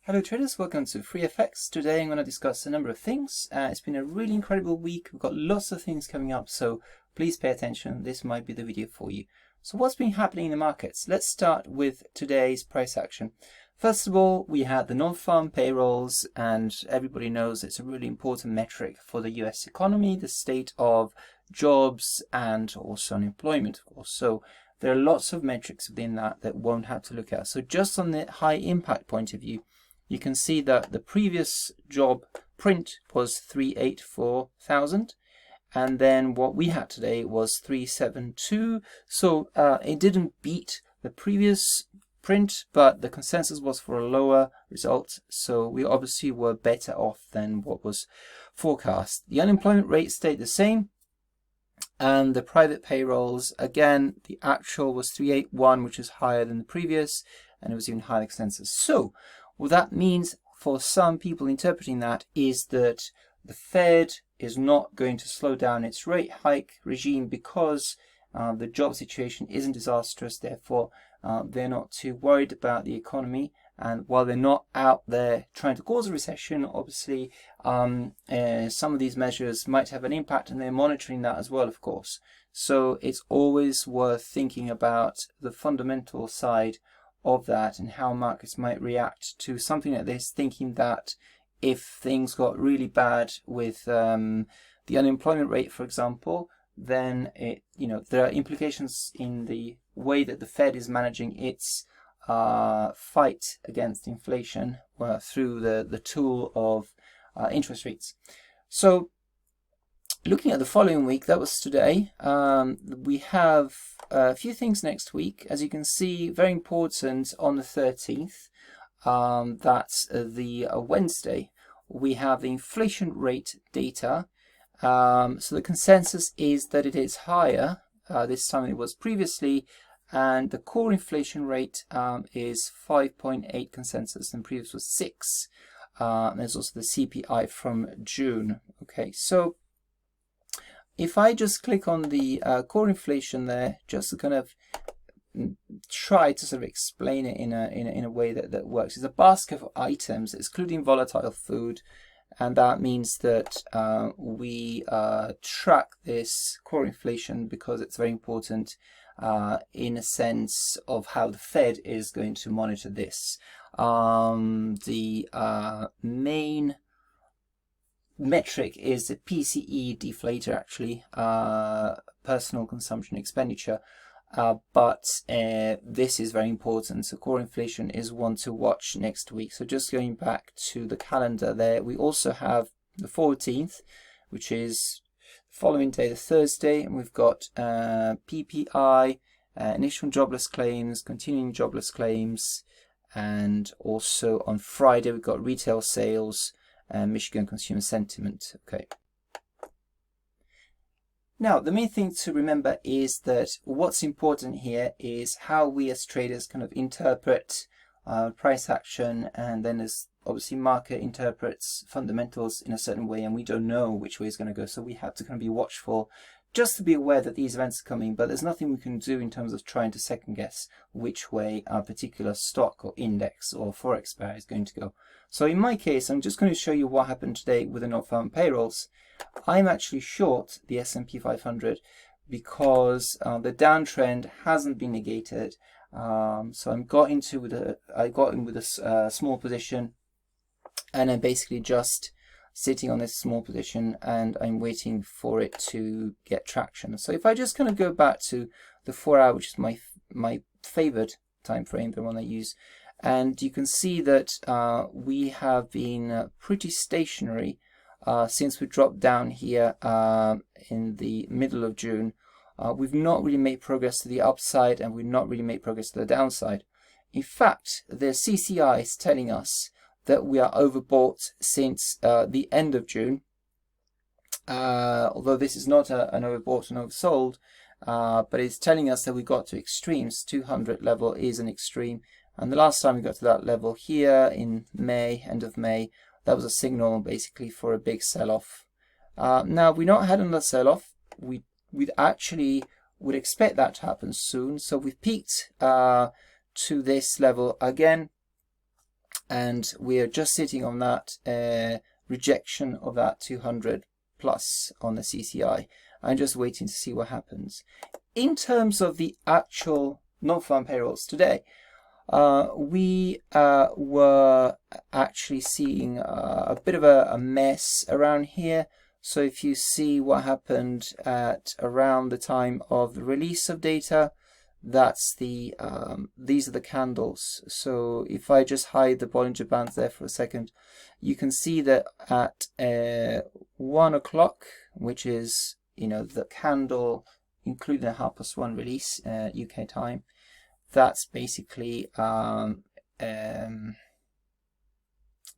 Hello traders, welcome to FreeFX. Today I'm going to discuss a number of things. It's been a really incredible week. We've got lots of things coming up, so please pay attention. This might be the video for you. So what's been happening in the markets? Let's start with today's price action. First of all, we had the non-farm payrolls, and everybody knows it's a really important metric for the US economy, the state of jobs and also unemployment, of course. So there are lots of metrics within that won't have to look at. So just on the high impact point of view, you can see that the previous job print was 384,000, and then what we had today was 372. So it didn't beat the previous print, but the consensus was for a lower result. So we obviously were better off than what was forecast. The unemployment rate stayed the same, and the private payrolls, again, the actual was 381, which is higher than the previous, and it was even higher than consensus. So what that means for some people interpreting that is that the Fed is not going to slow down its rate hike regime because the job situation isn't disastrous. Therefore, they're not too worried about the economy. And while they're not out there trying to cause a recession, obviously, some of these measures might have an impact, and they're monitoring that as well, of course. So it's always worth thinking about the fundamental side of that and how markets might react to something like this, thinking that if things got really bad with the unemployment rate, for example, then there are implications in the way that the Fed is managing its fight against inflation through the tool of interest rates. So looking at the following week, that was today, we have a few things next week. As you can see, very important on the 13th, that's the Wednesday, we have the inflation rate data. So the consensus is that it is higher this time than it was previously, and the core inflation rate is 5.8 consensus, and previous was 6. There's also the CPI from June. Okay, so if I just click on the core inflation there, just to kind of try to sort of explain it in a way that works. It's a basket of items excluding volatile food, and that means that we track this core inflation because it's very important in a sense of how the Fed is going to monitor this. The main metric is the PCE deflator, actually, personal consumption expenditure, but this is very important. So core inflation is one to watch next week. So just going back to the calendar there, we also have the 14th, which is the following day, the Thursday, and we've got PPI, initial jobless claims, continuing jobless claims, and also on Friday we've got retail sales and Michigan consumer sentiment. Okay. Now, the main thing to remember is that what's important here is how we as traders kind of interpret price action, and then as obviously market interprets fundamentals in a certain way, and we don't know which way it's going to go. So we have to kind of be watchful, just to be aware that these events are coming, but there's nothing we can do in terms of trying to second guess which way a particular stock or index or forex pair is going to go. So in my case, I'm just going to show you what happened today with the non-farm payrolls. I'm actually short the S&P 500 because the downtrend hasn't been negated. So I got in with a small position, and I'm basically just sitting on this small position, and I'm waiting for it to get traction. So if I just kind of go back to the 4 hour, which is my favored time frame, the one I use, and you can see that we have been pretty stationary since we dropped down here in the middle of June. We've not really made progress to the upside, and we've not really made progress to the downside. In fact, the CCI is telling us that we are overbought since the end of June, although this is not an overbought and oversold, but it's telling us that we got to extremes. 200 level is an extreme, and the last time we got to that level here in May, end of May, that was a signal basically for a big sell-off. Now, we've not had another sell-off. We actually would expect that to happen soon, so we've peaked to this level again. and we are just sitting on that rejection of that 200 plus on the CCI. I'm just waiting to see what happens. In terms of the actual non-farm payrolls today, we were actually seeing a bit of a mess around here. So if you see what happened at around the time of the release of data, that's the these are the candles. So if I just hide the Bollinger Bands there for a second, you can see that at 1 o'clock, which is, you know, the candle including the 1:30 release UK time, that's basically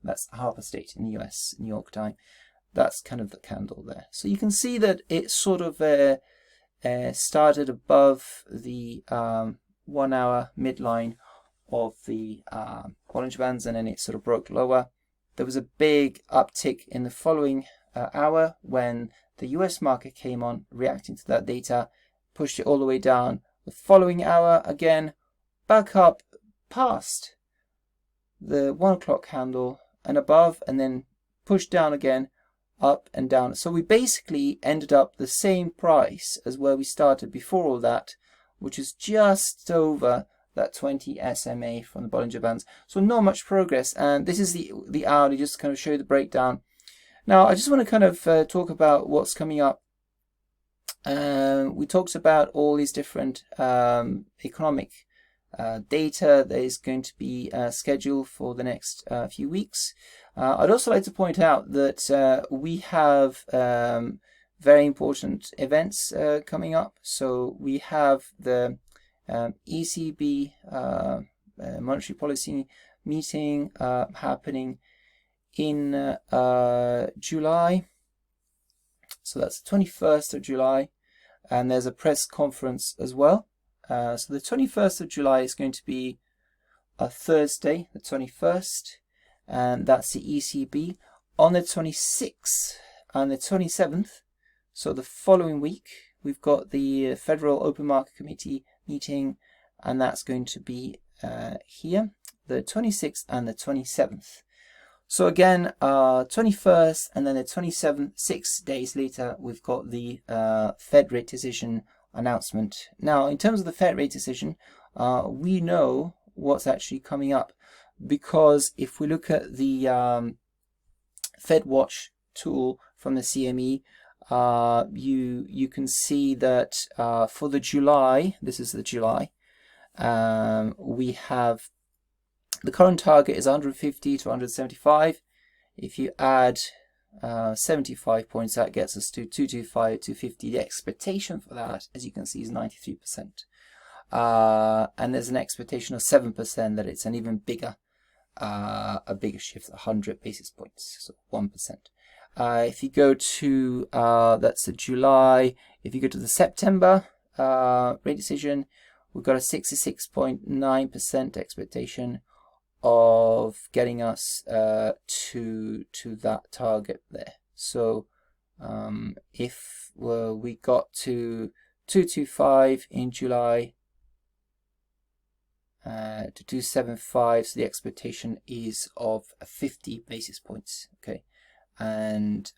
that's Harper State in the US, New York time. That's kind of the candle there. So you can see that it sort of started above the 1 hour midline of the Bollinger Bands, and then it sort of broke lower. There was a big uptick in the following hour when the US market came on, reacting to that data, pushed it all the way down. The following hour, again, back up past the 1 o'clock candle and above, and then pushed down again, up and down. So we basically ended up the same price as where we started before all that, which is just over that 20 SMA from the Bollinger Bands. So not much progress, and this is the hourly, just to kind of show you the breakdown. Now I just want to kind of talk about what's coming up. We talked about all these different economic data that is going to be scheduled for the next few weeks. I'd also like to point out that we have very important events coming up. So we have the ECB monetary policy meeting happening in July. So that's the 21st of July, and there's a press conference as well. So the 21st of July is going to be a Thursday, the 21st, and that's the ECB. On the 26th and the 27th, so the following week, we've got the Federal Open Market Committee meeting, and that's going to be here, the 26th and the 27th. So again, 21st and then the 27th, 6 days later, we've got the Fed rate decision announcement. Now, in terms of the Fed rate decision, we know what's actually coming up, because if we look at the FedWatch tool from the CME, you can see that for the July, this is the July, we have the current target is 150 to 175. If you add 75 points, that gets us to 225, 250. The expectation for that, as you can see, is 93%. And there's an expectation of 7% that it's an even bigger, a bigger shift, 100 basis points, so 1%. If you go to, that's the July, if you go to the September rate decision, we've got a 66.9% expectation of getting us to that target there. So if we got to 225 in July to 275, so the expectation is of 50 basis points, okay, and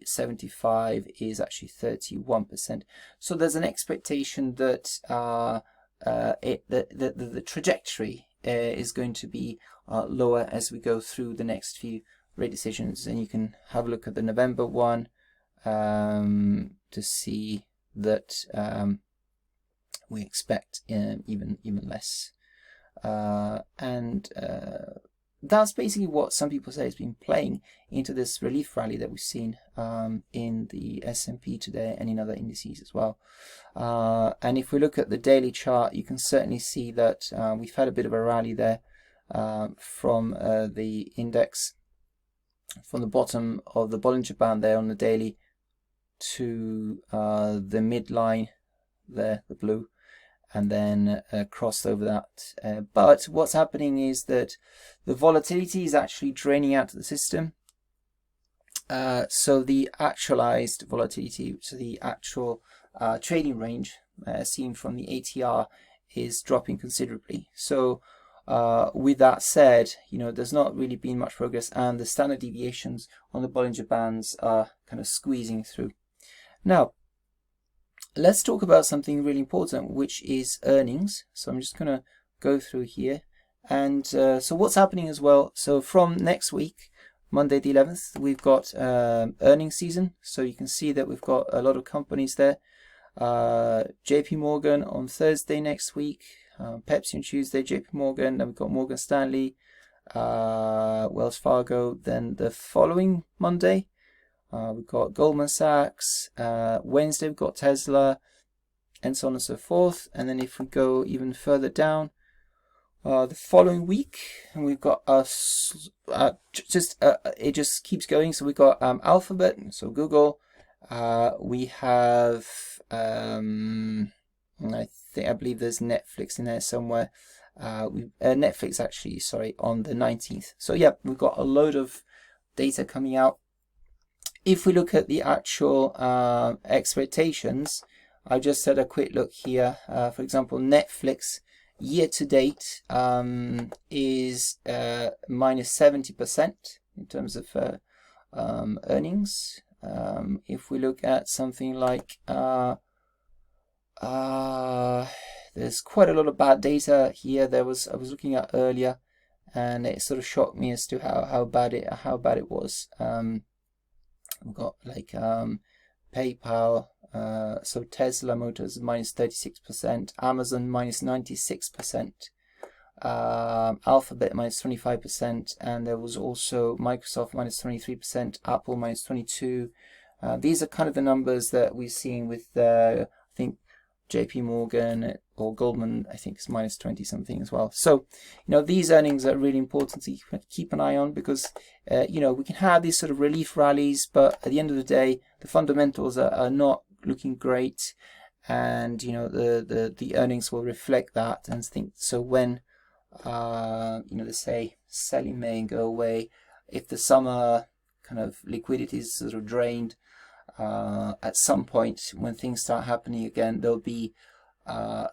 75 is actually 31%. So there's an expectation that the trajectory is going to be lower as we go through the next few rate decisions, and you can have a look at the November one to see that we expect even less, and that's basically what some people say has been playing into this relief rally that we've seen in the S&P today and in other indices as well. And if we look at the daily chart, you can certainly see that we've had a bit of a rally there from the index, from the bottom of the Bollinger Band there on the daily to the midline there, the blue, and then crossed over that. But what's happening is that the volatility is actually draining out of the system. So the actualized volatility, so the actual trading range seen from the ATR, is dropping considerably. So with that said, there's not really been much progress, and the standard deviations on the Bollinger Bands are kind of squeezing through. Now, let's talk about something really important, which is earnings. So I'm just going to go through here. And so what's happening as well, so from next week, Monday the 11th, we've got earnings season. So you can see that we've got a lot of companies there. JP Morgan on Thursday next week, Pepsi on Tuesday, JP Morgan, then we've got Morgan Stanley, Wells Fargo. Then the following Monday, we've got Goldman Sachs. Wednesday, we've got Tesla, and so on and so forth. And then if we go even further down, the following week, and we've got it just keeps going. So we've got Alphabet, so Google. We have I believe there's Netflix in there somewhere. Netflix actually, sorry, on the 19th. So yeah, we've got a load of data coming out. If we look at the actual expectations, I just had a quick look here. For example, Netflix year to date is minus 70% in terms of earnings. If we look at something like there's quite a lot of bad data here. I was looking at earlier, and it sort of shocked me as to how bad it was. We've got like PayPal, so Tesla Motors minus 36%, Amazon minus 96%, Alphabet minus 25%, and there was also Microsoft minus 23%, Apple minus 22%. These are kind of the numbers that we've seen with I think JP Morgan or Goldman, I think is minus 20 something as well. So, these earnings are really important to keep an eye on, because, we can have these sort of relief rallies, but at the end of the day, the fundamentals are not looking great, and, the earnings will reflect that. And think so when, they say selling may and go away. If the summer kind of liquidity is sort of drained, at some point when things start happening again, there'll be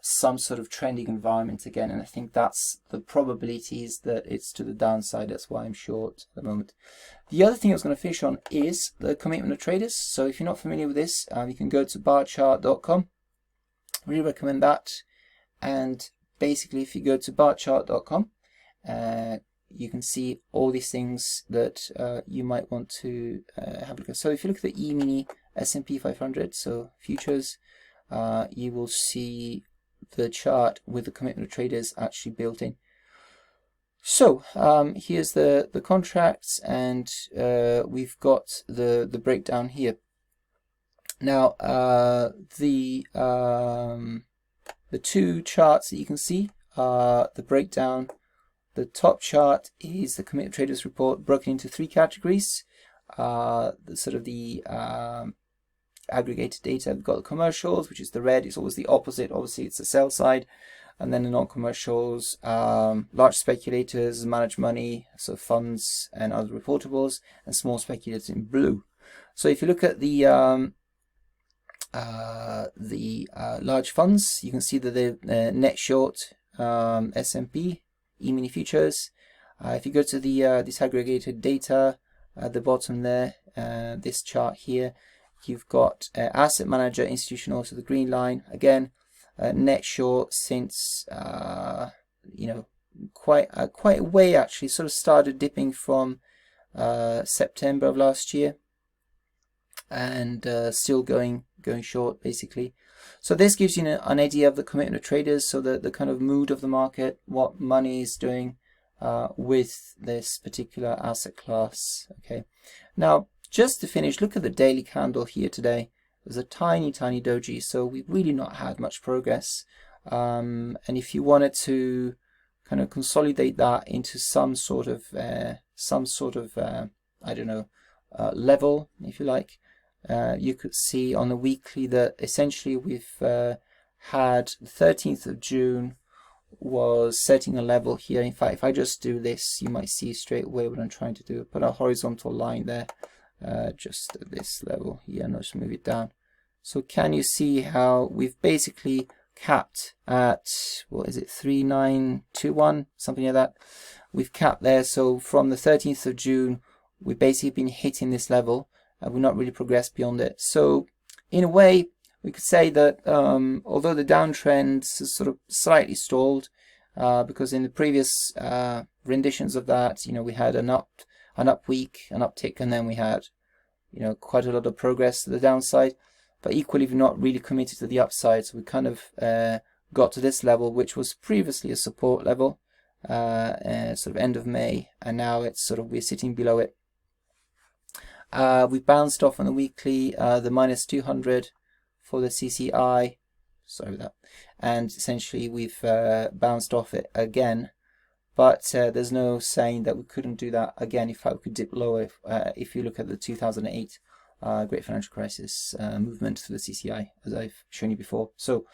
some sort of trending environment again, and I think that's the probabilities that it's to the downside. That's why I'm short at the moment. The other thing I was going to finish on is the commitment of traders. So if you're not familiar with this, you can go to barchart.com. Really recommend that. And basically, if you go to barchart.com, you can see all these things that you might want to have a look at. So if you look at the E-mini S&P 500, so futures, you will see the chart with the commitment of traders actually built in. So here's the contracts, and we've got the breakdown here. Now the two charts that you can see are the breakdown. The top chart is the committed traders report, broken into three categories. The aggregated data. We've got the commercials, which is the red. It's always the opposite. Obviously, it's the sell side. And then the non-commercials, large speculators, managed money, so funds and other reportables, and small speculators in blue. So if you look at the large funds, you can see that they're net short S&P, E-mini futures. If you go to the disaggregated data at the bottom there, this chart here, you've got asset manager, institutional, so the green line again, net short since quite a way actually. Sort of started dipping from September of last year, and still going short basically. So this gives you an idea of the commitment of traders, so the kind of mood of the market, what money is doing with this particular asset class. Okay, now just to finish, look at the daily candle here today. There's a tiny doji, so we've really not had much progress. And if you wanted to kind of consolidate that into some sort of I don't know, level, if you like, you could see on the weekly that essentially we've had the 13th of June was setting a level here. In fact, if I just do this, you might see straight away what I'm trying to do. Put a horizontal line there, just at this level here, and I'll just move it down. So can you see how we've basically capped at, what is it, 3921, something like that. We've capped there, so from the 13th of June, we've basically been hitting this level, and we've not really progressed beyond it. So in a way, we could say that although the downtrend has sort of slightly stalled, because in the previous renditions of that, we had an up week, an uptick, and then we had, quite a lot of progress to the downside. But equally, we've not really committed to the upside, so we kind of got to this level, which was previously a support level, sort of end of May, and now we're sitting below it. We bounced off on the weekly, the minus 200 for the CCI, sorry about that, and essentially we've bounced off it again. But there's no saying that we couldn't do that again. In fact, we could dip lower if you look at the 2008 Great Financial Crisis movement to the CCI, as I've shown you before. So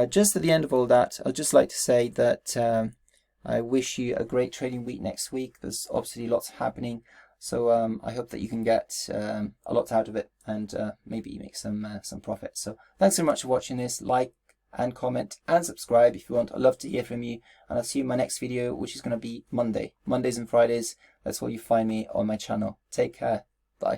just at the end of all that, I'd just like to say that I wish you a great trading week next week. There's obviously lots happening, so I hope that you can get a lot out of it, and maybe make some profit. So thanks so much for watching this. Like and comment and subscribe if you want. I'd love to hear from you, and I'll see you in my next video, which is going to be Mondays and Fridays. That's where you find me on my channel. Take care. Bye.